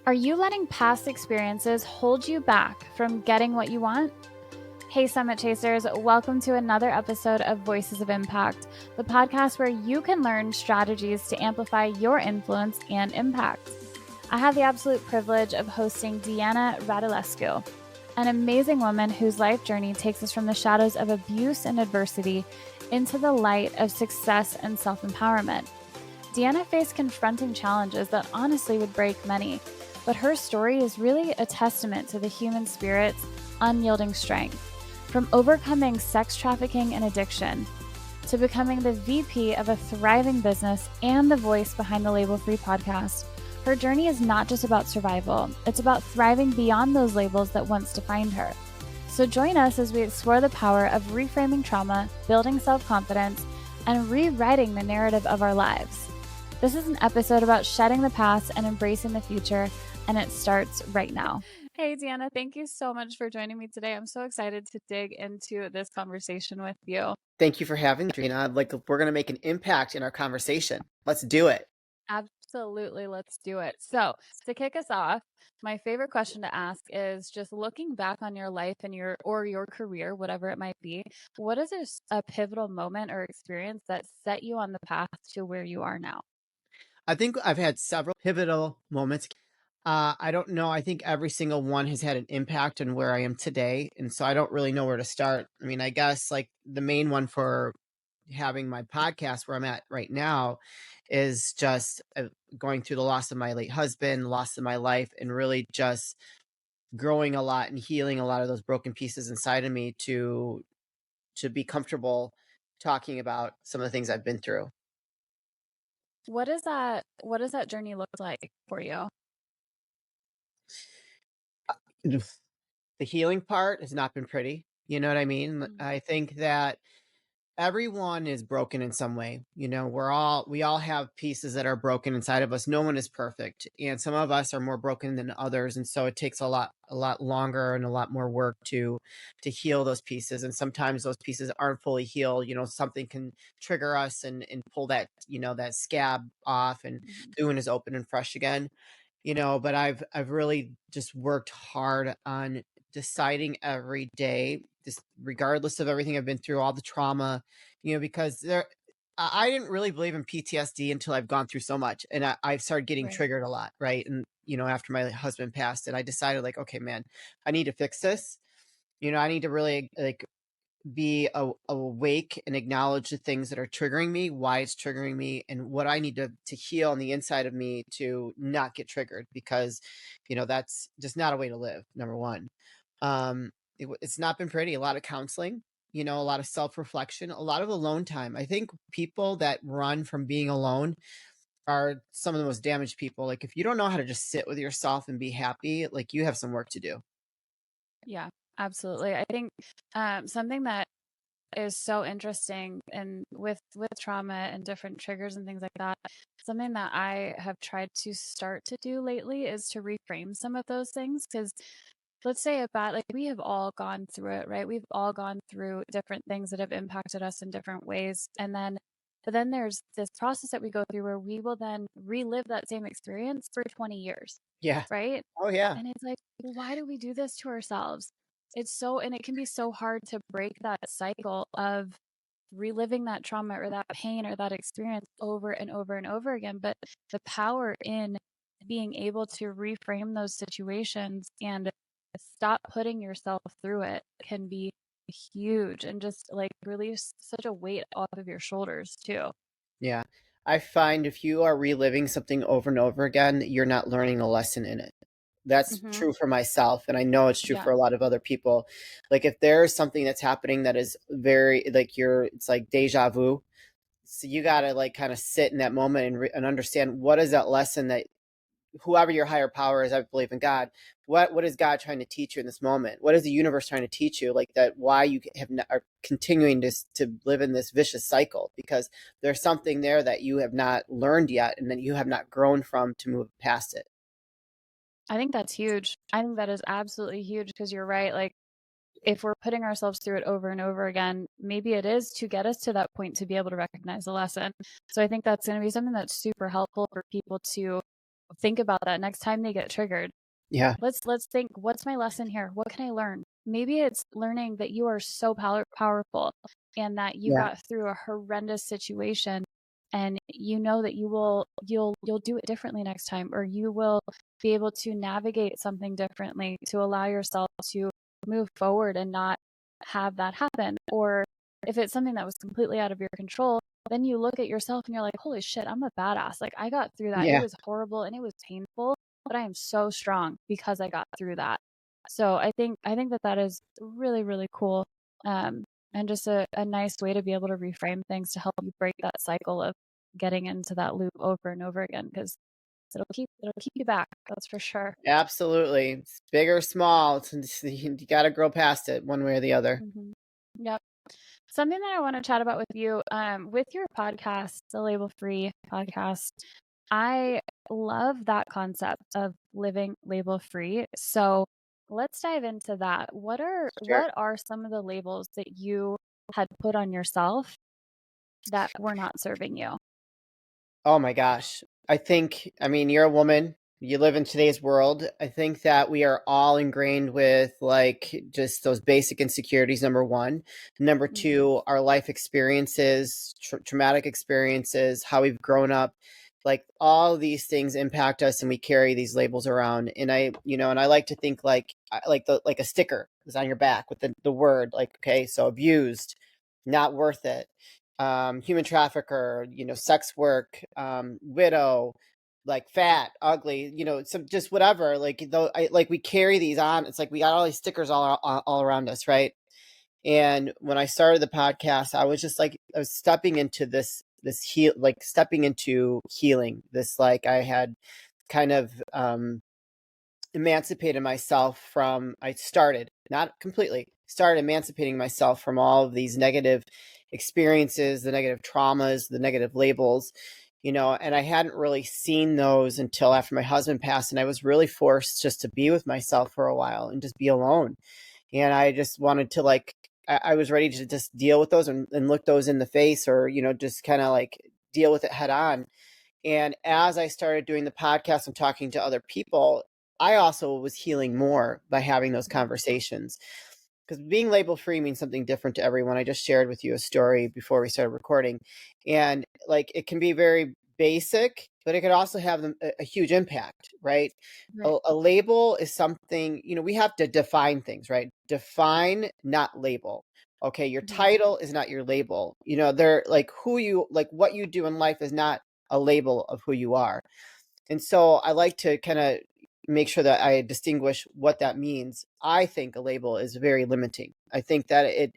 Are you letting past experiences hold you back from getting what you want? Hey, Summit Chasers, welcome to another episode of Voices of Impact, the podcast where you can learn strategies to amplify your influence and impact. I have the absolute privilege of hosting Deanna Radulescu, an amazing woman whose life journey takes us from the shadows of abuse and adversity into the light of success and self-empowerment. Deanna faced confronting challenges that honestly would break many, but her story is really a testament to the human spirit's unyielding strength. From overcoming sex trafficking and addiction to becoming the VP of a thriving business and the voice behind the Label Free podcast, her journey is not just about survival, it's about thriving beyond those labels that once defined her. So join us as we explore the power of reframing trauma, building self-confidence, and rewriting the narrative of our lives. This is an episode about shedding the past and embracing the future, and it starts right now. Hey, Deanna, thank you so much for joining me today. I'm so excited to dig into this conversation with you. Thank you for having me, Trina. We're going to make an impact in our conversation. Let's do it. Absolutely. Let's do it. So to kick us off, my favorite question to ask is just looking back on your life and your career, whatever it might be, what is a pivotal moment or experience that set you on the path to where you are now? I think I've had several pivotal moments. I don't know. I think every single one has had an impact on where I am today. And so I don't really know where to start. I mean, I guess like the main one for having my podcast where I'm at right now is just going through the loss of my late husband, loss of my life, and really just growing a lot and healing a lot of those broken pieces inside of me to be comfortable talking about some of the things I've been through. What does that journey look like for you? The healing part has not been pretty. You know what I mean? Mm. I think that everyone is broken in some way. You know, we all have pieces that are broken inside of us. No one is perfect. And some of us are more broken than others. And so it takes a lot longer and a lot more work to heal those pieces. And sometimes those pieces aren't fully healed. You know, something can trigger us and pull that, that scab off and the wound is open and fresh again. But I've really just worked hard on deciding every day, just regardless of everything I've been through, all the trauma, because I didn't really believe in PTSD until I've gone through so much, and I've started getting Right. triggered a lot, right? And after my husband passed, and I decided like, okay, man, I need to fix this. I need to really like be awake and acknowledge the things that are triggering me, why it's triggering me, and what I need to heal on the inside of me to not get triggered, because that's just not a way to live. Number one, it's not been pretty. A lot of counseling, a lot of self-reflection, a lot of alone time. I think people that run from being alone are some of the most damaged people. Like if you don't know how to just sit with yourself and be happy, like you have some work to do. Yeah, absolutely. I think something that is so interesting and with trauma and different triggers and things like that, something that I have tried to start to do lately is to reframe some of those things. Because let's say about like we have all gone through it, right? We've all gone through different things that have impacted us in different ways. But then there's this process that we go through where we will then relive that same experience for 20 years, Yeah. right? Oh yeah. And it's like, why do we do this to ourselves? And it can be so hard to break that cycle of reliving that trauma or that pain or that experience over and over and over again. But the power in being able to reframe those situations and stop putting yourself through it can be huge and just like release such a weight off of your shoulders too. Yeah. I find if you are reliving something over and over again, you're not learning a lesson in it. That's Mm-hmm. true for myself, and I know it's true Yeah. for a lot of other people. Like if there's something that's happening that is very like it's like deja vu. So you got to like kind of sit in that moment and understand what is that lesson that whoever your higher power is, I believe in God. What is God trying to teach you in this moment? What is the universe trying to teach you? Like that, why you are continuing to live in this vicious cycle? Because there's something there that you have not learned yet, and that you have not grown from to move past it. I think that's huge. I think that is absolutely huge because you're right. Like if we're putting ourselves through it over and over again, maybe it is to get us to that point to be able to recognize the lesson. So I think that's going to be something that's super helpful for people to think about that next time they get triggered. Yeah. Let's think, what's my lesson here? What can I learn? Maybe it's learning that you are so powerful and that you Yeah. got through a horrendous situation, and you know that you'll do it differently next time, or you will be able to navigate something differently to allow yourself to move forward and not have that happen. Or if it's something that was completely out of your control, then you look at yourself and you're like, holy shit, I'm a badass. Like, I got through that. It Yeah. was horrible and it was painful, but I am so strong because I got through that. So I think that is really, really cool. And just a nice way to be able to reframe things to help you break that cycle of getting into that loop over and over again, because it'll keep you back. That's for sure. Absolutely. It's big or small. You got to grow past it one way or the other. Mm-hmm. Yep. Something that I want to chat about with you, with your podcast, the Label Free podcast, I love that concept of living label free. So let's dive into that. Sure. What are some of the labels that you had put on yourself that were not serving you? Oh my gosh. I mean, you're a woman. You live in today's world. I think that we are all ingrained with like just those basic insecurities, number one. Number Mm-hmm. two, our life experiences, traumatic experiences, how we've grown up. Like all of these things impact us and we carry these labels around. And I like to think like a sticker is on your back with the word like, okay, so abused, not worth it, human trafficker, sex work, widow, like fat, ugly, some just whatever. Like though, we carry these on. It's like we got all these stickers all around us, right? And when I started the podcast, I was just like I was stepping into stepping into healing. This like I had kind of emancipated myself from I started not completely started emancipating myself from all of these negative experiences, the negative traumas, the negative labels, and I hadn't really seen those until after my husband passed, and I was really forced just to be with myself for a while and just be alone. And I just wanted to like I was ready to just deal with those and look those in the face, or just kind of like deal with it head on. And as I started doing the podcast and talking to other people, I also was healing more by having those conversations. Because being label free means something different to everyone. I just shared with you a story before we started recording. And like it can be very basic, but it could also have a huge impact, right? Right. A label is something, we have to define things, right? Define, not label. Okay, your Mm-hmm. title is not your label. They're like what you do in life is not a label of who you are. And so I like to kind of make sure that I distinguish what that means. I think a label is very limiting. I think that if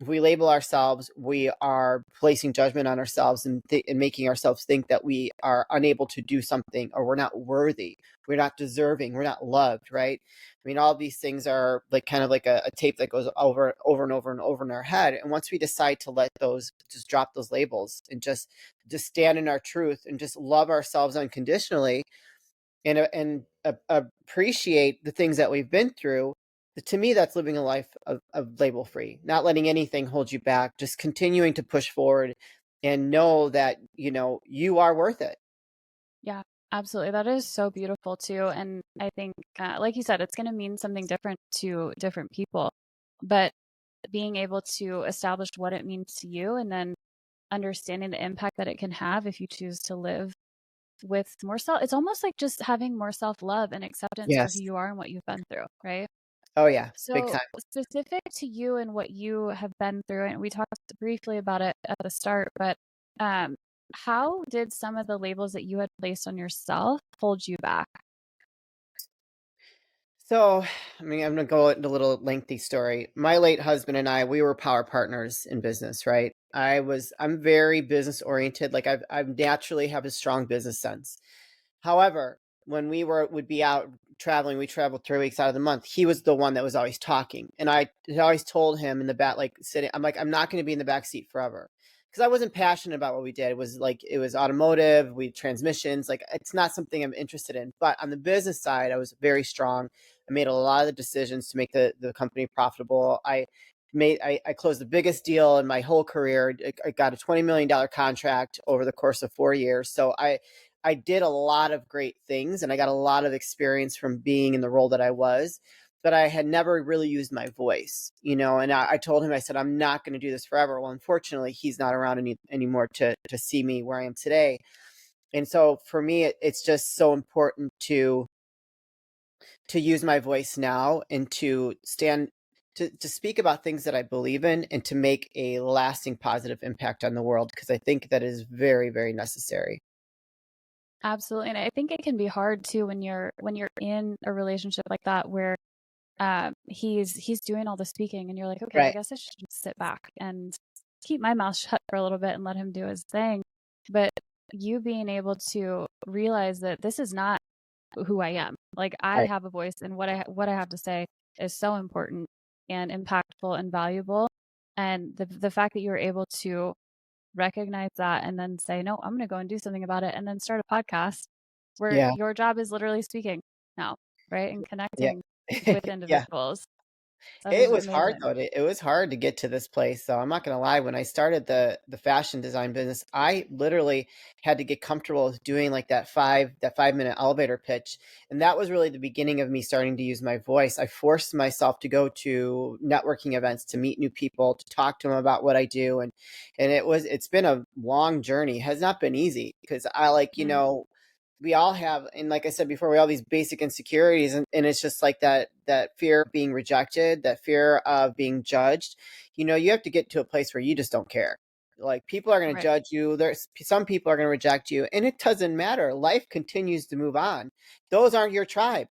we label ourselves, we are placing judgment on ourselves and making ourselves think that we are unable to do something, or we're not worthy, we're not deserving, we're not loved, right? I mean, all these things are like kind of like a tape that goes over and over and over in our head. And once we decide to let those, just drop those labels and just stand in our truth and just love ourselves unconditionally and appreciate the things that we've been through, to me, that's living a life of label free, not letting anything hold you back, just continuing to push forward and know that, you are worth it. Yeah, absolutely. That is so beautiful too. And I think, like you said, it's going to mean something different to different people. But being able to establish what it means to you, and then understanding the impact that it can have if you choose to live with more self, it's almost like just having more self-love and acceptance for who Yes. you are and what you've been through, right? Oh yeah. Big So time. specific to you and what you have been through, and we talked briefly about it at the start, but um, how did some of the labels that you had placed on yourself hold you back? So, I mean, I'm going to go into a little lengthy story. My late husband and I, we were power partners in business, right? I'm very business oriented. Like I naturally have a strong business sense. However, when would be out traveling, we traveled 3 weeks out of the month. He was the one that was always talking. And I had always told him in the back, like sitting, I'm like, I'm not going to be in the back seat forever. Because I wasn't passionate about what we did. It was automotive, we transmissions, like it's not something I'm interested in. But on the business side, I was very strong. I made a lot of the decisions to make the company profitable. I closed the biggest deal in my whole career. I got a $20 million contract over the course of 4 years. So I did a lot of great things and I got a lot of experience from being in the role that I was, but I had never really used my voice, and I told him, I said, I'm not going to do this forever. Well, unfortunately, he's not around anymore to see me where I am today. And so for me, it's just so important to use my voice now and to stand to speak about things that I believe in and to make a lasting positive impact on the world, because I think that is very, very necessary. Absolutely. And I think it can be hard too when you're in a relationship like that where he's doing all the speaking and you're like, okay, I Right. guess I should just sit back and keep my mouth shut for a little bit and let him do his thing. But you being able to realize that this is not who I am. Like I Right. have a voice and what I have to say is so important and impactful and valuable. And the fact that you were able to recognize that and then say, no, I'm going to go and do something about it, and then start a podcast where Yeah. your job is literally speaking now, right? And Yeah. connecting with Yeah. individuals. That It is was hard amazing. though. It was hard to get to this place. So I'm not gonna lie. When I started the fashion design business, I literally had to get comfortable with doing like that 5 minute elevator pitch, and that was really the beginning of me starting to use my voice. I forced myself to go to networking events, to meet new people, to talk to them about what I do, and it's been a long journey. It has not been easy because I Mm, we all have, and like I said before, we all have these basic insecurities, and it's just like that fear of being rejected, that fear of being judged. You have to get to a place where you just don't care. Like, people are going to right. judge you, there's some people are going to reject you, and it doesn't matter. Life continues to move on. Those aren't your tribe.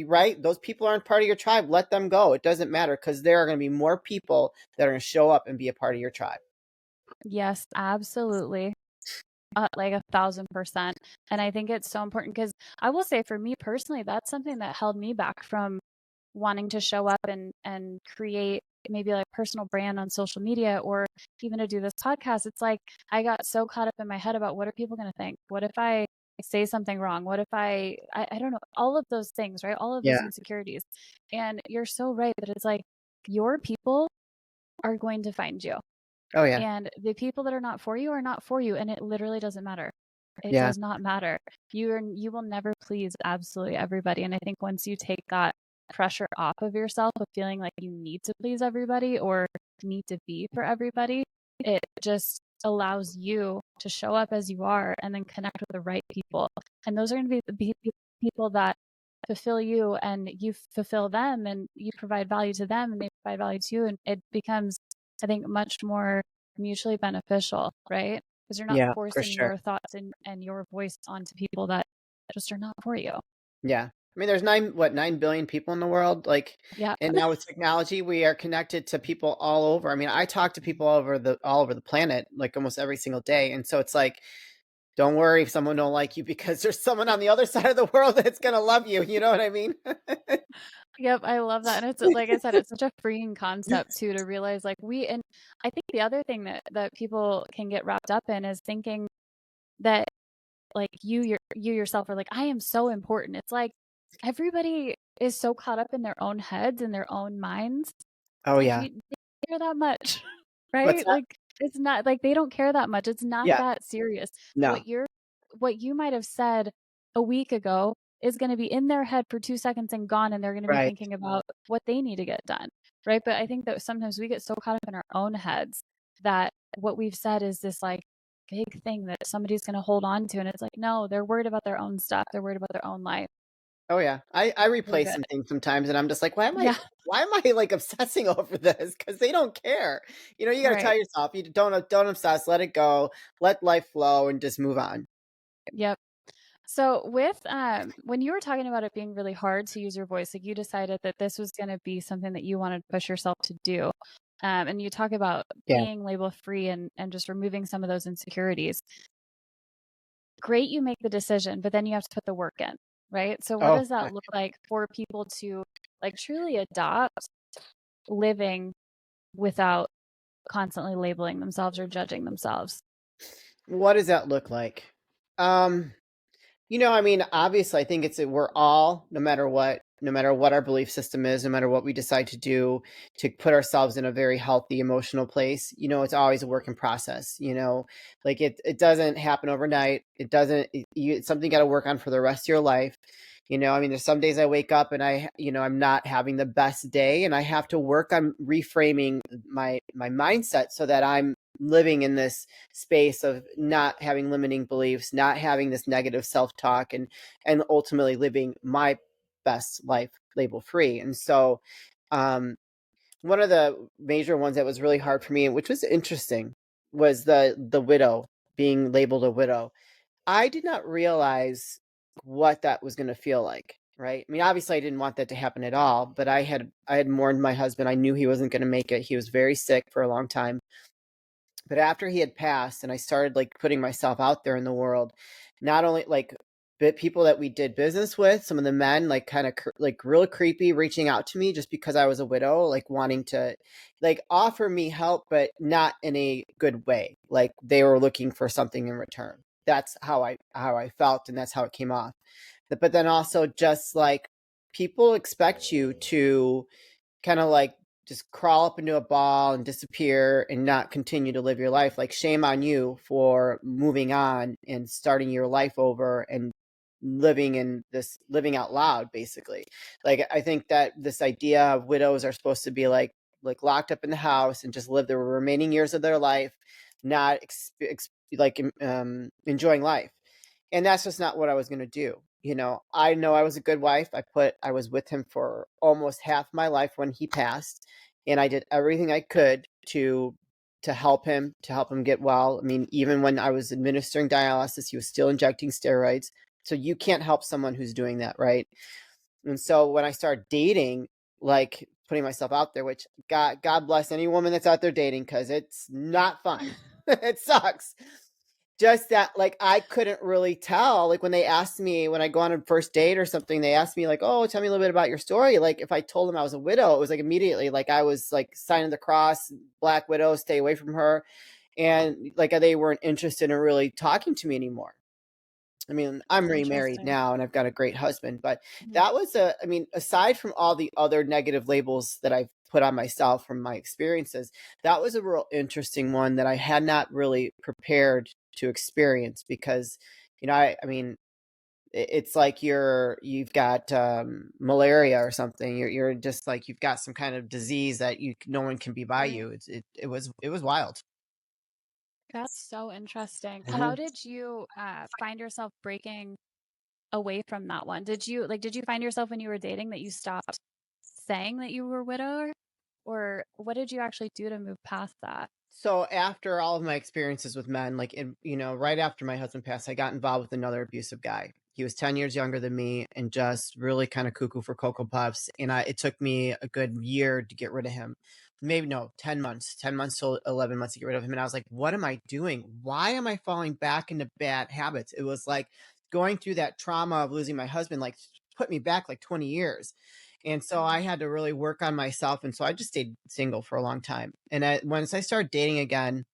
Right, those people aren't part of your tribe. Let them go. It doesn't matter, because there are going to be more people that are going to show up and be a part of your tribe. Yes, absolutely. Like 1,000%. And I think it's so important because I will say for me personally, that's something that held me back from wanting to show up and create maybe like personal brand on social media or even to do this podcast. It's like I got so caught up in my head about what are people going to think? What if I say something wrong? What if I don't know, all of those things, right? All of those Yeah. insecurities. And you're so right that it's like your people are going to find you. Oh yeah. And the people that are not for you are not for you. And it literally doesn't matter. It Yeah. does not matter. You will never please absolutely everybody. And I think once you take that pressure off of yourself of feeling like you need to please everybody or need to be for everybody, it just allows you to show up as you are and then connect with the right people. And those are going to be the people that fulfill you and you fulfill them and you provide value to them and they provide value to you. And it becomes, I think, much more mutually beneficial, right? Because you're not Yeah, for forcing sure. your thoughts and your voice onto people that just are not for you. Yeah. I mean, there's 9 billion people in the world, like, Yeah. and now with technology, we are connected to people all over. I mean, I talk to people all over the planet, like, almost every single day, and so it's like, don't worry if someone don't like you, because there's someone on the other side of the world that's gonna love you, you know what I mean? Yep, I love that. And it's like I said, it's such a freeing concept too to realize like and I think the other thing that people can get wrapped up in is thinking that like you yourself are like, I am so important. It's like everybody is so caught up in their own heads and their own minds. Oh, Like yeah. you they don't care that much, What's right? that? Like it's not like they don't care that much. It's not Yeah. that serious. No. What you might have said a week ago is going to be in their head for 2 seconds and gone, and they're going to be Right. thinking about what they need to get done, right? But I think that sometimes we get so caught up in our own heads that what we've said is this like big thing that somebody's going to hold on to, and it's like no, they're worried about their own stuff. They're worried about their own life. Oh, yeah. I We're replay good. some things sometimes, and I'm just like, "Why am I Yeah. why am I, like, obsessing over this?" Because they don't care. You gotta Right. tell yourself, you don't obsess, let it go, let life flow, and just move on. Yep. So with when you were talking about it being really hard to use your voice, like you decided that this was going to be something that you wanted to push yourself to do. And you talk about Yeah. being label free and just removing some of those insecurities. Great, you make the decision, but then you have to put the work in, right? So what Oh, does that look like for people to like truly adopt living without constantly labeling themselves or judging themselves? what does that look like? I mean, obviously, I think we're all, no matter what, no matter what our belief system is, no matter what we decide to do to put ourselves in a very healthy emotional place, it's always a work in process, like it doesn't happen overnight. It doesn't, it's something you got to work on for the rest of your life. I mean, there's some days I wake up and I'm not having the best day, and I have to work on reframing my mindset so that I'm living in this space of not having limiting beliefs, not having this negative self-talk, and ultimately living my best life label free. And so, one of the major ones that was really hard for me, which was interesting, was the widow, being labeled a widow. I did not realize what that was going to feel like. Right. I mean, obviously I didn't want that to happen at all, but I had mourned my husband. I knew he wasn't going to make it. He was very sick for a long time. But after he had passed and I started like putting myself out there in the world, not only like people that we did business with, some of the men like kind of like real creepy reaching out to me just because I was a widow, like wanting to like offer me help, but not in a good way. Like they were looking for something in return. That's how I felt, and that's how it came off. But then also just like people expect you to kind of like just crawl up into a ball and disappear and not continue to live your life. Like, shame on you for moving on and starting your life over and living out loud, basically. Like, I think that this idea of widows are supposed to be like locked up in the house and just live the remaining years of their life, not enjoying life. And that's just not what I was going to do. I know I was a good wife. I was with him for almost half my life when he passed, and I did everything I could to help him get well. I mean, even when I was administering dialysis, he was still injecting steroids. So you can't help someone who's doing that, right? And so when I started dating, like putting myself out there, which God bless any woman that's out there dating, because it's not fun. It sucks. Just that, like, I couldn't really tell. Like, when they asked me, when I go on a first date or something, they asked me, like, oh, tell me a little bit about your story. Like, if I told them I was a widow, it was like immediately, like, I was like signing the cross, Black widow, stay away from her. And like, they weren't interested in really talking to me anymore. I mean, I'm remarried Interesting. now and I've got a great husband, but Mhm. that was I mean, aside from all the other negative labels that I've put on myself from my experiences, that was a real interesting one that I had not really prepared to experience because, I mean, it's like you've got malaria or something. You're just like, you've got some kind of disease that no one can be by Right. you. It was wild. That's so interesting. How Mhm. did you find yourself breaking away from that one? Did you find yourself when you were dating that you stopped saying that you were widowed? Or what did you actually do to move past that? So after all of my experiences with men, right after my husband passed, I got involved with another abusive guy. He was 10 years younger than me and just really kind of cuckoo for Cocoa Puffs. And it took me a good year to get rid of him. Maybe no, 10 months to 11 months to get rid of him. And I was like, what am I doing? Why am I falling back into bad habits? It was like going through that trauma of losing my husband, like put me back like 20 years. And so I Mhm. had to really work on myself. And so I just stayed single for a long time. And once I started dating again,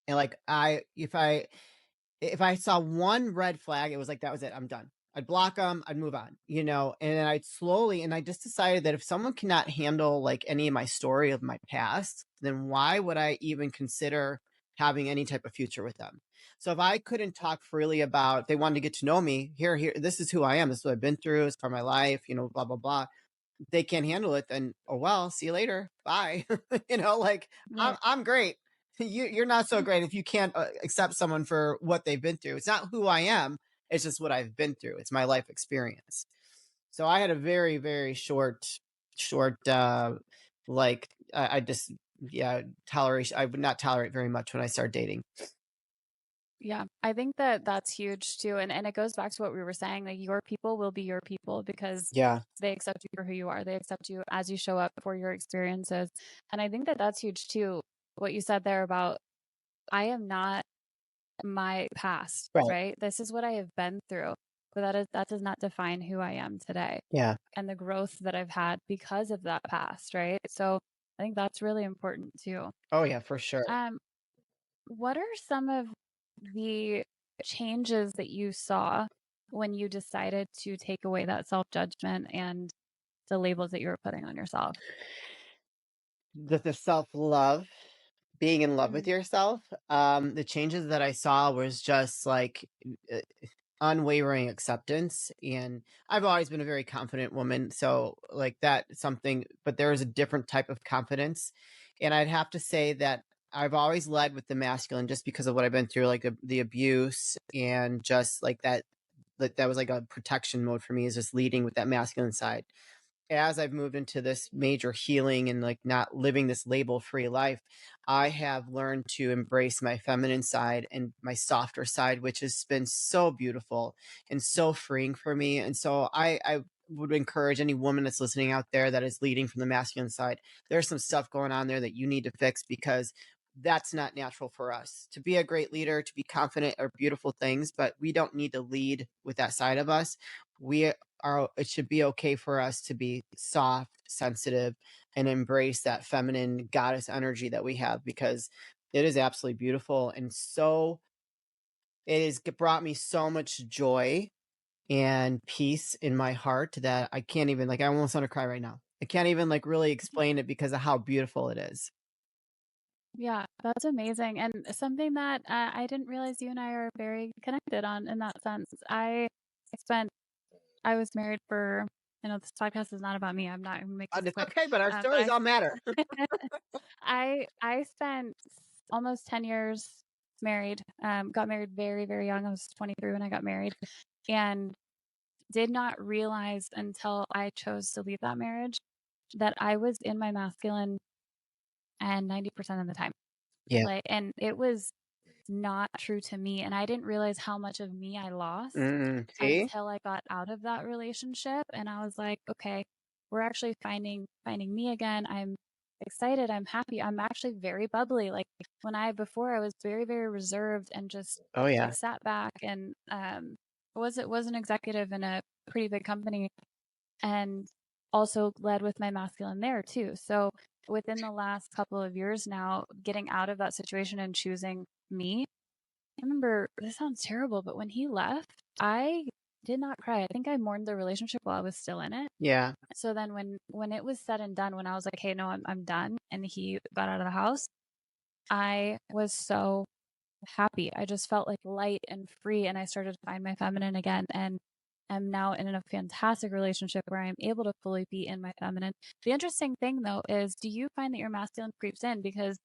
and like if I saw one red flag, it was like, that was it. I'm done. I'd block them. I'd move on, and then and I just decided that if someone cannot handle like any of my story of my past, then why would I even consider having any type of future with them? So if I couldn't talk freely about, if they wanted to get to know me, here, this is who I am. This is what I've been through. It's part of my life, blah, blah, blah. They can't handle it, then oh well, see you later. Bye. Like, I'm Right. I'm great. You're not so great if you can't accept someone for what they've been through. It's not who I am. It's just what I've been through. It's my life experience. So I had a very, very short, like I just, yeah, toleration. I would not tolerate very much when I started dating. Yeah, I think that that's huge too. And it goes back to what we were saying, that your people will be your people because Yeah. they accept you for who you are. They accept you as you show up for your experiences. And I think that that's huge too. What you said there about, I am not my past, Right. right? This is what I have been through, but that does not define who I am today Yeah. and the growth that I've had because of that past, right? So I think that's really important too. Oh yeah, for sure. Um, what are some of the changes that you saw when you decided to take away that self-judgment and the labels that you were putting on yourself? The self-love, being in love with Mm. yourself, the changes that I saw was just like uh, unwavering acceptance. And I've always been a very confident woman, so like that something, but there is a different type of confidence. And I'd have to say that I've always led with the masculine just because of what I've been through, like the abuse and just like that. Like that was like a protection mode for me, is just leading with that masculine side. As I've moved into this major healing and like not living this label free life, I have learned to embrace my feminine side and my softer side, which has been so beautiful and so freeing for me. And so I would encourage any woman that's listening out there that is leading from the masculine side. There's some stuff going on there that you need to fix, because that's not natural for us. To be a great leader, to be confident are beautiful things, but we don't need to lead with that side of us. We it should be okay for us to be soft, sensitive, and embrace that feminine goddess energy that we have, because it is absolutely beautiful. And so it has brought me so much joy and peace in my heart that I can't even, like, I almost want to cry right now. I can't even like really explain it because of how beautiful it is. Yeah, that's amazing, and something that, I didn't realize you and I are very connected on in that sense. Spent I was married for I know this podcast is not about me, I'm not gonna make this It's quick, okay, but our but stories all matter. I spent almost 10 years married, got married very, very young. I was 23 when I got married, and did not realize until I chose to leave that marriage that I was in my masculine and 90% of the time. Yeah. Like, and it was not true to me, and I didn't realize how much of me I lost See? until I got out of that relationship, and I was like, "Okay, we're actually finding me again. I'm excited, I'm happy, I'm actually very bubbly." Like, when I before I was very, very reserved and just, Oh like, yeah. sat back and, was an executive in a pretty big company and also led with my masculine there too. So within the last couple of years now, getting out of that situation and choosing me, I remember this sounds terrible, but when he left, I did not cry. I think I mourned the relationship while I was still in it. Yeah. So then when it was said and done, when I was like, "Hey, no, I'm done," and he got out of the house, I was so happy. I just felt like light and free, and I started to find my feminine again, and am now in a fantastic relationship where I'm able to fully be in my feminine. The interesting thing though is, do you find that your masculine creeps in? Because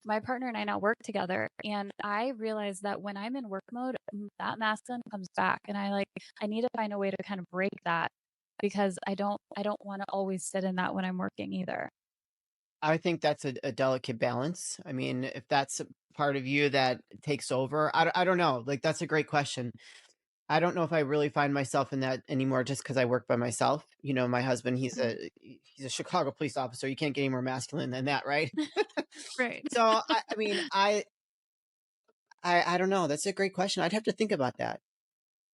my partner and I now work together, and I realize that when I'm in work mode, that masculine comes back, and I need to find a way to kind of break that, because I don't want to always sit in that when I'm working either. I think that's a delicate balance. I mean, if that's a part of you that takes over, I don't know. Like, that's a great question. I don't know if I really find myself in that anymore just because I work by myself. You know, my husband, Mhm. he's a Chicago police officer. You can't get any more masculine than that, right? Right. So I mean, I don't know. That's a great question. I'd have to think about that.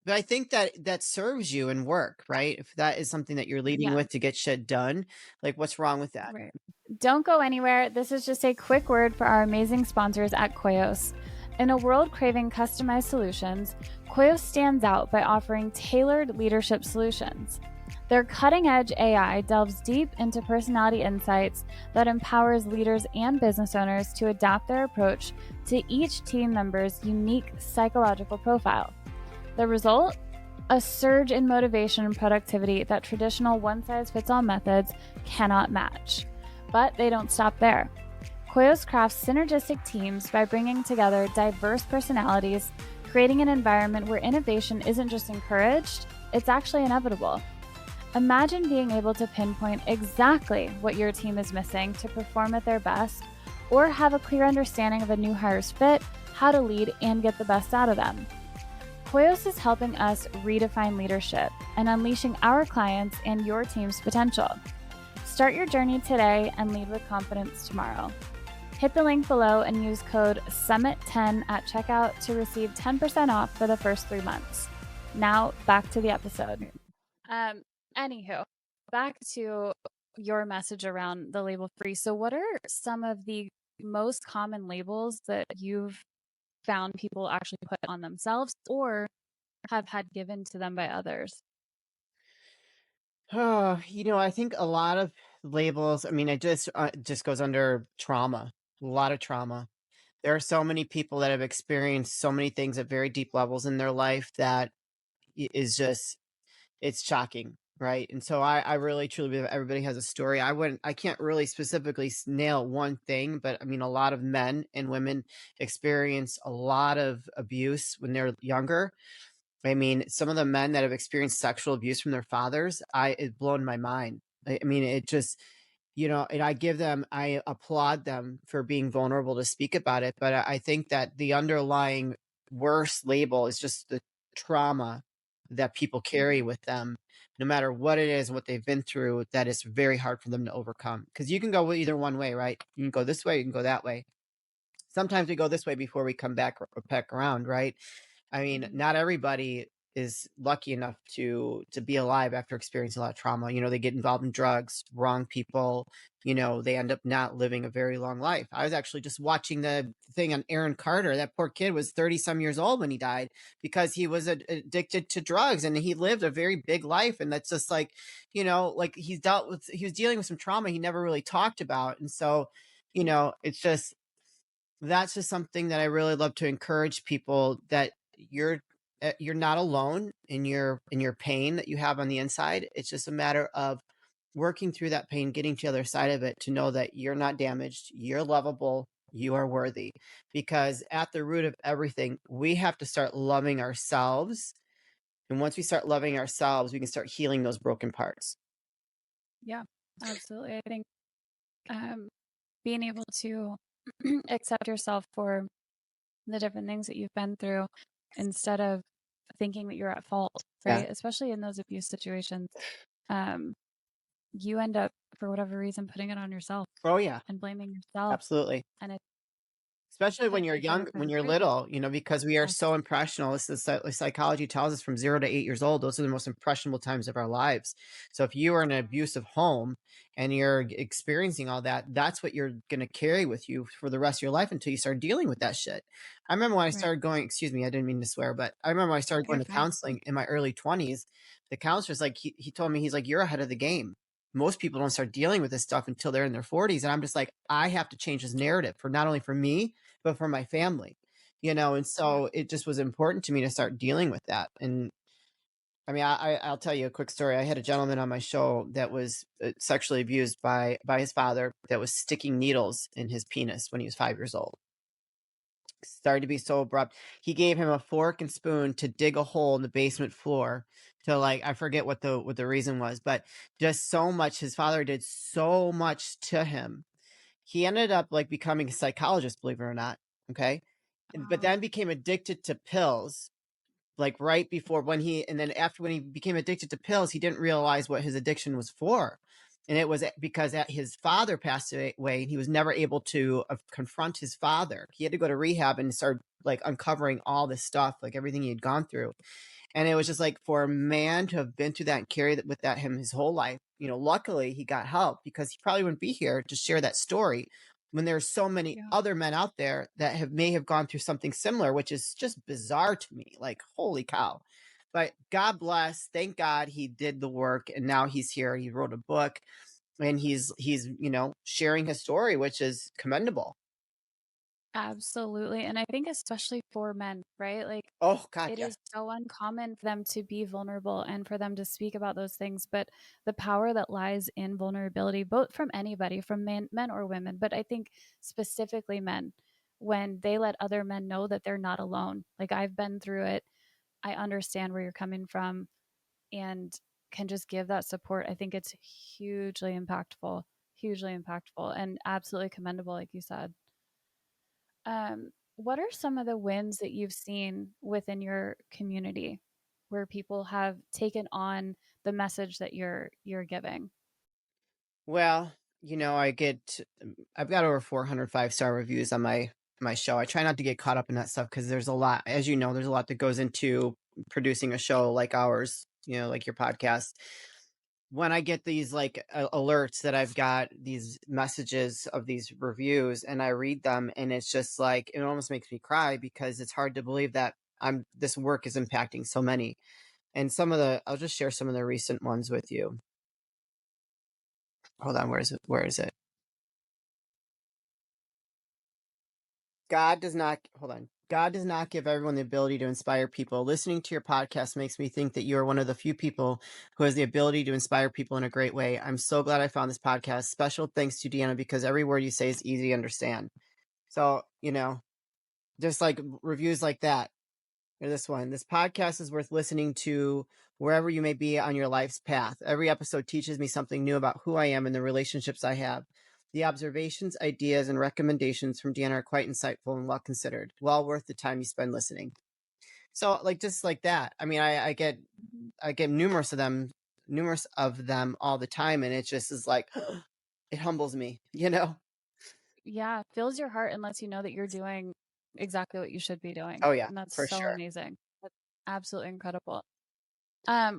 But I think that that serves you in work, right? If that is something that you're leading Yeah. with to get shit done, like what's wrong with that? Right. Don't go anywhere. This is just a quick word for our amazing sponsors at Koyos. In a world craving customized solutions, Koyos stands out by offering tailored leadership solutions. Their cutting edge AI delves deep into personality insights that empowers leaders and business owners to adapt their approach to each team member's unique psychological profile. The result? A surge in motivation and productivity that traditional one size fits all methods cannot match. But they don't stop there. Koyos crafts synergistic teams by bringing together diverse personalities, creating an environment where innovation isn't just encouraged, it's actually inevitable. Imagine being able to pinpoint exactly what your team is missing to perform at their best, or have a clear understanding of a new hire's fit, how to lead, and get the best out of them. Koyos is helping us redefine leadership and unleashing our clients and your team's potential. Start your journey today and lead with confidence tomorrow. Hit the link below and use code SUMMIT10 at checkout to receive 10% off for the first 3 months. Now, back to the episode. Um, Anywho, back to your message around the label free. So, what are some of the most common labels that you've found people actually put on themselves, or have had given to them by others? I think a lot of labels, I mean, it just goes under trauma, a lot of trauma. There are so many people that have experienced so many things at very deep levels in their life that is just it's shocking, right? And so I really truly believe everybody has a story. I can't really specifically nail one thing, but I mean, a lot of men and women experience a lot of abuse when they're younger. I mean, some of the men that have experienced sexual abuse from their fathers, it's blown my mind. I mean, it just, and I applaud them for being vulnerable to speak about it. But I think that the underlying worst label is just the trauma that people carry Mhm. with them, no matter what it is, what they've been through, that is very hard for them to overcome. Because you can go either one way, right? You can go this way, you can go that way. Sometimes we go this way before we come back around, right? I mean, Mhm. not everybody is lucky enough to be alive after experiencing a lot of trauma. They get involved in drugs, wrong people, they end up not living a very long life. I was actually just watching the thing on Aaron Carter. That poor kid was 30 some years old when he died because he was addicted to drugs, and he lived a very big life. And that's just like, like he was dealing with some trauma he never really talked about. And so, it's just, that's just something that I really love to encourage people, that you're not alone in your pain that you have on the inside. It's just a matter of working through that pain, getting to the other side of it, to know that you're not damaged, you're lovable, you are worthy. Because at the root of everything, we have to start loving ourselves. And once we start loving ourselves, we can start healing those broken parts. Yeah, absolutely. I think um, being able to accept yourself for the different things that you've been through instead of thinking that you're at fault, Yeah. right? Especially in those abuse situations, um, you end up, for whatever reason, putting it on yourself Oh yeah, and blaming yourself. absolutely. And it's Especially when like you're you feel young, when you're perpetrated. little, because we are Yes. so impressionable. This is psychology tells us from 0 to 8 years old, those are the most impressionable times of our lives. So if you are in an abusive home and you're experiencing all that, that's what you're going to carry with you for the rest of your life until you start dealing with that shit. I remember when I Right. started going, excuse me, I didn't mean to swear, but I remember when I started You're going to fine. counseling in my early 20s. The counselor's like, he told me, he's like, you're ahead of the game. Most people don't start dealing with this stuff until they're in their 40s. And I'm just like, I have to change this narrative, for not only for me, but for my family, and Yeah. so it just was important to me to start dealing with that. And I mean, I'll tell you a quick story. I had a gentleman on my show that was sexually abused by his father, that was sticking needles in his penis when he was 5 years old. Started to be so abrupt. He gave him a fork and spoon to dig a hole in the basement floor, to, like, I forget what the reason was, but just so much. His father did so much to him. He ended up, like, becoming a psychologist, believe it or not. Okay. But Oh, then became addicted to pills, like, right before, and then after, when he became addicted to pills, he didn't realize what his addiction was for. And it was because his father passed away, and he was never able to confront his father. He had to go to rehab and start, like, uncovering all this stuff, like everything he had gone through. And it was just like, for a man to have been through that and carry that with that him his whole life, luckily he got help, because he probably wouldn't be here to share that story when there's so many yeah. other men out there that may have gone through something similar, which is just bizarre to me. Like, holy cow. But God bless, thank God he did the work, and now he's here. He wrote a book, and he's sharing his story, which is commendable. Absolutely. And I think especially for men, right? Like Oh God, it yeah. is so uncommon for them to be vulnerable and for them to speak about those things. But the power that lies in vulnerability, both from anybody, from men or women, but I think specifically men, when they let other men know that they're not alone. Like I've been through it. I understand where you're coming from and can just give that support. I think it's hugely impactful and absolutely commendable, like you said. What are some of the wins that you've seen within your community where people have taken on the message that you're giving? Well, I've got over 400 5-star reviews on my show. I try not to get caught up in that stuff, because there's a lot, as you know, there's a lot that goes into producing a show like ours, like your podcast. When I get these, like, alerts that I've got these messages of these reviews, and I read them, and it's just like, it almost makes me cry, because it's hard to believe that this work is impacting so many. And I'll just share some of the recent ones with you. Hold on, where is it? God does not hold on. God does not give everyone the ability to inspire people. Listening to your podcast makes me think that you are one of the few people who has the ability to inspire people in a great way. I'm so glad I found this podcast. Special thanks to Deanna because every word you say is easy to understand. So, just like reviews like that. Or this one. This podcast is worth listening to wherever you may be on your life's path. Every episode teaches me something new about who I am and the relationships I have. The observations, ideas, and recommendations from Deanna are quite insightful and well considered. Well worth the time you spend listening. So, like, just like that. I mean, I get numerous of them all the time, and it just is like it humbles me, Yeah, fills your heart and lets you know that you're doing exactly what you should be doing. Oh yeah, And that's for so sure. amazing. That's absolutely incredible.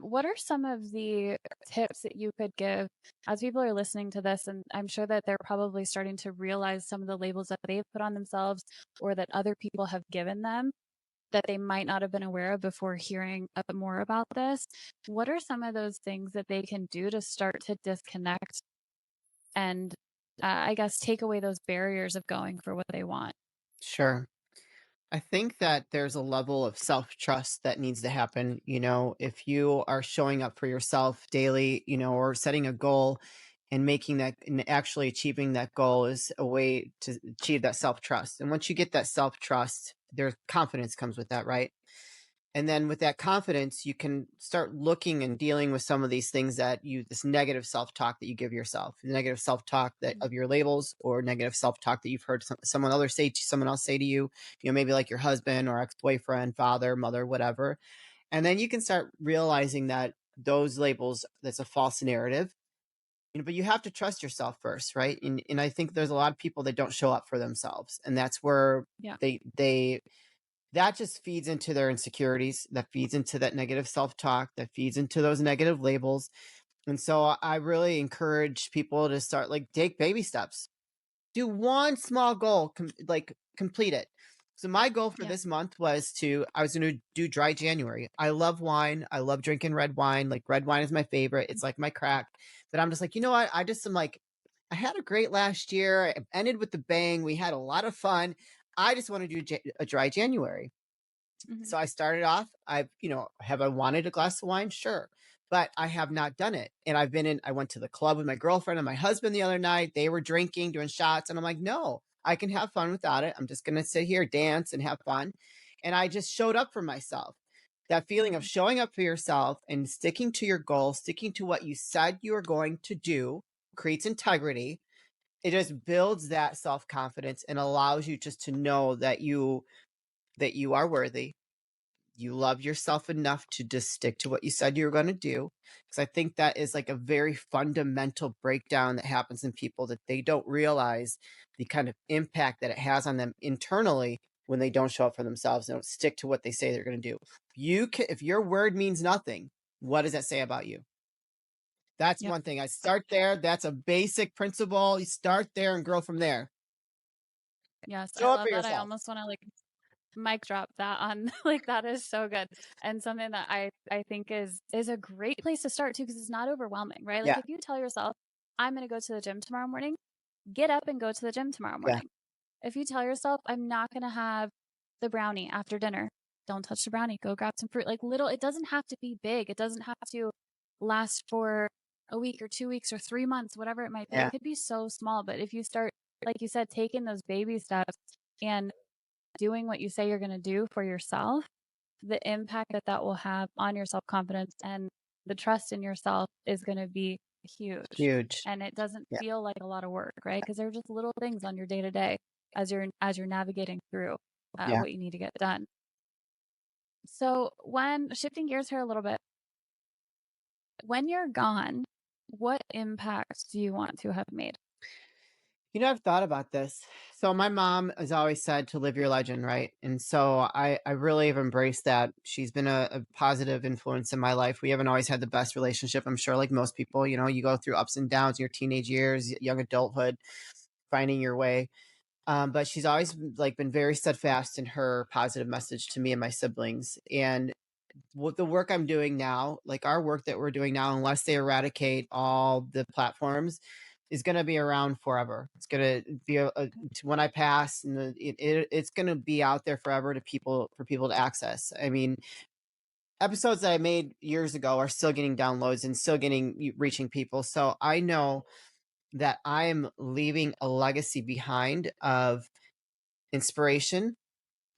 What are some of the tips that you could give as people are listening to this? And I'm sure that they're probably starting to realize some of the labels that they've put on themselves or that other people have given them that they might not have been aware of before hearing a bit more about this. What are some of those things that they can do to start to disconnect and, I guess, take away those barriers of going for what they want? Sure. I think that there's a level of self-trust that needs to happen. If you are showing up for yourself daily, or setting a goal and making that and actually achieving that goal is a way to achieve that self-trust. And once you get that self-trust, there's confidence comes with that, right? And then with that confidence, you can start looking and dealing with some of these things this negative self-talk that you give yourself, the negative self-talk that of your labels or negative self-talk that you've heard someone else say to you, maybe like your husband or ex-boyfriend, father, mother, whatever. And then you can start realizing that those labels, that's a false narrative. But you have to trust yourself first, right? And I think there's a lot of people that don't show up for themselves. And that's where Yeah. they that just feeds into their insecurities, that feeds into that negative self-talk, that feeds into those negative labels. And so I really encourage people to start, like, take baby steps. Do one small goal, complete it. So my goal for Yeah. this month I was going to do dry January. I love wine. I love drinking red wine. Like, red wine is my favorite. It's like my crack. But I'm just like, you know what? I'm like, I had a great last year. I ended with the bang. We had a lot of fun. I just want to do a dry January. Mhm. So I started off, have I wanted a glass of wine? Sure. But I have not done it. And I went to the club with my girlfriend and my husband the other night. They were drinking, doing shots. And I'm like, no, I can have fun without it. I'm just going to sit here, dance, and have fun. And I just showed up for myself. That feeling of Mhm. showing up for yourself and sticking to your goal, sticking to what you said you were going to do creates integrity. It just builds that self-confidence and allows you just to know that you are worthy. You love yourself enough to just stick to what you said you were going to do. Because I think that is like a very fundamental breakdown that happens in people, that they don't realize the kind of impact that it has on them internally when they don't show up for themselves and don't stick to what they say they're going to do. If your word means nothing, what does that say about you? That's Yep. one thing. I start there. That's a basic principle. You start there and grow from there. Yes, I Show up love for that. I yourself. almost want to like mic drop that on like that is so good and something that I think is a great place to start too because it's not overwhelming, right? Like Yeah. if you tell yourself I'm going to go to the gym tomorrow morning, get up and go to the gym tomorrow Yeah. morning. If you tell yourself I'm not going to have the brownie after dinner, don't touch the brownie, go grab some fruit. Like little, it doesn't have to be big. It doesn't have to last for a week or 2 weeks or 3 months, whatever it might be. Yeah. It could be so small, but if you start, like you said, taking those baby steps and doing what you say you're going to do for yourself, the impact that that will have on your self confidence and the trust in yourself is going to be huge. Huge. And it doesn't Yeah. feel like a lot of work, right? Because they're just little things on your day to day as you're navigating through Yeah. what you need to get done. So when shifting gears here a little bit, when you're gone, what impacts do you want to have made? I've thought about this. So my mom has always said to live your legend, right? And so I really have embraced that. She's been a positive influence in my life. We haven't always had the best relationship, I'm sure, like most people. You go through ups and downs in your teenage years, young adulthood, finding your way. But she's always like been very steadfast in her positive message to me and my siblings. And what the work I'm doing now, like our work that we're doing now, unless they eradicate all the platforms, is going to be around forever. It's going to be when I pass, and it's going to be out there forever for people to access. I mean, episodes that I made years ago are still getting downloads and still reaching people. So I know that I'm leaving a legacy behind of inspiration,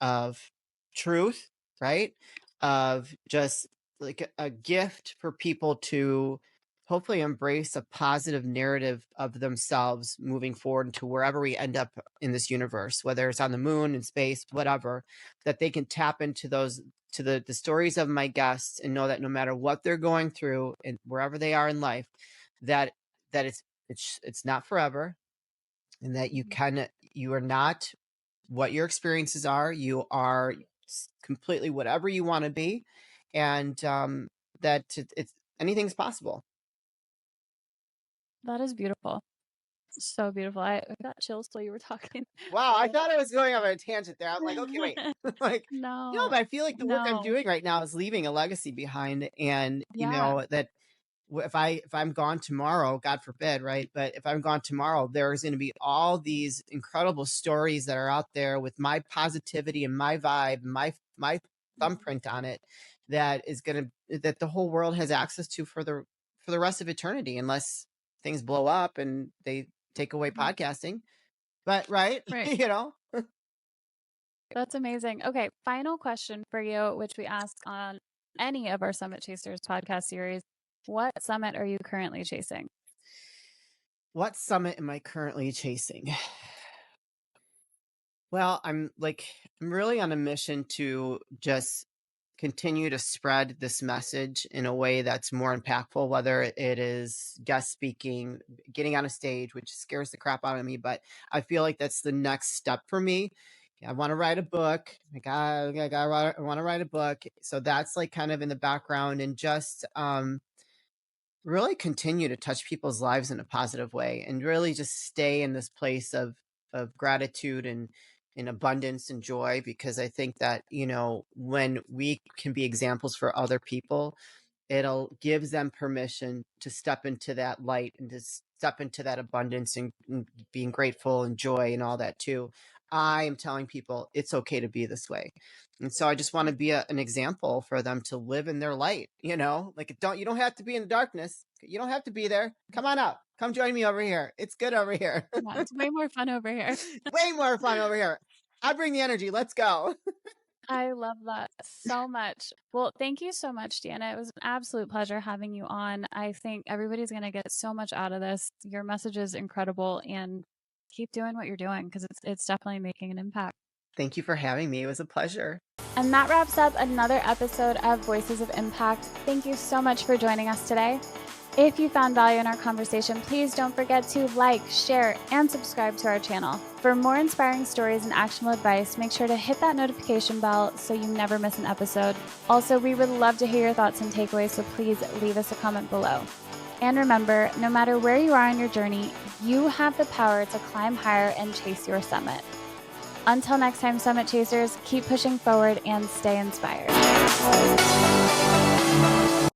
of truth, right? Of just like a gift for people to hopefully embrace a positive narrative of themselves moving forward into wherever we end up in this universe, whether it's on the moon, in space, whatever, that they can tap into those, to the stories of my guests, and know that no matter what they're going through and wherever they are in life, that it's not forever, and that you are not what your experiences are. You are completely whatever you want to be, and that it's anything's possible. That is beautiful. So beautiful. I got chills while you were talking. Wow, I thought I was going on a tangent there. I'm like, okay, wait. Like, No, but I feel like the work I'm no. doing right now is leaving a legacy behind, and Yeah. that if I'm gone tomorrow, God forbid, right? But if I'm gone tomorrow, there's going to be all these incredible stories that are out there with my positivity and my vibe, my thumbprint on it, that the whole world has access to for the rest of eternity, unless things blow up and they take away podcasting. But right, Right. you know. That's amazing. Okay, final question for you, which we ask on any of our Summit Chasers podcast series. What summit are you currently chasing? What summit am I currently chasing? Well, I'm really on a mission to just continue to spread this message in a way that's more impactful, whether it is guest speaking, getting on a stage, which scares the crap out of me, but I feel like that's the next step for me. I want to write a book. I want to write a book. So that's like kind of in the background, and just really continue to touch people's lives in a positive way, and really just stay in this place of gratitude and in abundance and joy, because I think that, when we can be examples for other people, it'll gives them permission to step into that light and to step into that abundance, and being grateful and joy and all that too. I am telling people it's okay to be this way. And so I just want to be an example for them to live in their light, you don't have to be in the darkness. You don't have to be there. Come on up. Come join me over here. It's good over here. Yeah, it's way more fun over here. Way more fun over here. I bring the energy. Let's go. I love that so much. Well, thank you so much, Deanna. It was an absolute pleasure having you on. I think everybody's going to get so much out of this. Your message is incredible, and keep doing what you're doing, because it's definitely making an impact. Thank you for having me. It was a pleasure. And that wraps up another episode of Voices of Impact. Thank you so much for joining us today. If you found value in our conversation, please don't forget to like, share, and subscribe to our channel. For more inspiring stories and actionable advice, make sure to hit that notification bell so you never miss an episode. Also, we would love to hear your thoughts and takeaways, so please leave us a comment below. And remember, no matter where you are on your journey, you have the power to climb higher and chase your summit. Until next time, Summit Chasers, keep pushing forward and stay inspired.